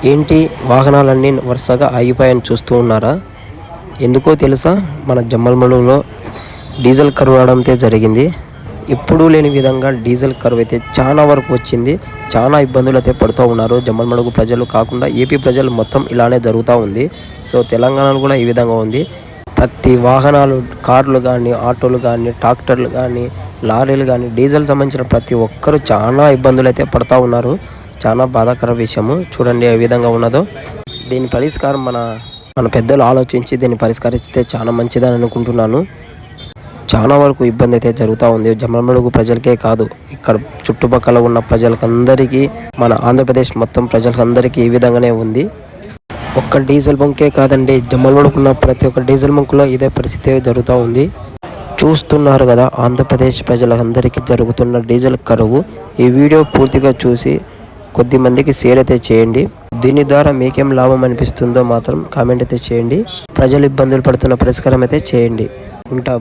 ఏంటి వాహనాలన్నీ వరుసగా ఆగిపోయాయని చూస్తూ ఉన్నారా? ఎందుకో తెలుసా? మన జమ్మలమడుగులో డీజిల్ కరువు అవడంతో జరిగింది. ఎప్పుడూ లేని విధంగా డీజిల్ కరువు అయితే చాలా వరకు వచ్చింది. చాలా ఇబ్బందులు అయితే పడుతూ ఉన్నారు జమ్మలమడుగు ప్రజలు కాకుండా ఏపీ ప్రజలు మొత్తం ఇలానే జరుగుతూ ఉంది. సో తెలంగాణలో కూడా ఈ విధంగా ఉంది. ప్రతి వాహనాలు, కార్లు కానీ, ఆటోలు కానీ, ట్రాక్టర్లు కానీ, లారీలు కానీ, డీజిల్ సంబంధించిన ప్రతి ఒక్కరూ చాలా ఇబ్బందులు అయితే పడుతూ ఉన్నారు. చాలా బాధాకర విషయము. చూడండి ఏ విధంగా ఉన్నదో. దీని పరిష్కారం మన పెద్దలు ఆలోచించి దీన్ని పరిష్కరిస్తే చాలా మంచిదని అనుకుంటున్నాను. చాలా వరకు ఇబ్బంది అయితే జరుగుతూ ఉంది. జమ్మలమడుగు ప్రజలకే కాదు, ఇక్కడ చుట్టుపక్కల ఉన్న ప్రజలకందరికీ, మన ఆంధ్రప్రదేశ్ మొత్తం ప్రజలకందరికీ ఈ విధంగానే ఉంది. ఒక్క డీజిల్ బంకే కాదండి, జమ్మలమడుగున్న ప్రతి ఒక్క డీజిల్ బంకులో ఇదే పరిస్థితి జరుగుతూ ఉంది. చూస్తున్నారు కదా ఆంధ్రప్రదేశ్ ప్రజలందరికీ జరుగుతున్న డీజిల్ కరువు. ఈ వీడియో పూర్తిగా చూసి కొద్ది మందికి షేర్ అయితే చేయండి. దీని ద్వారా మీకేం లాభం అనిపిస్తుందో మాత్రం కామెంట్ అయితే చేయండి. ప్రజలు ఇబ్బందులు పడుతున్న పరిష్కారం అయితే చేయండి. ఉంటా.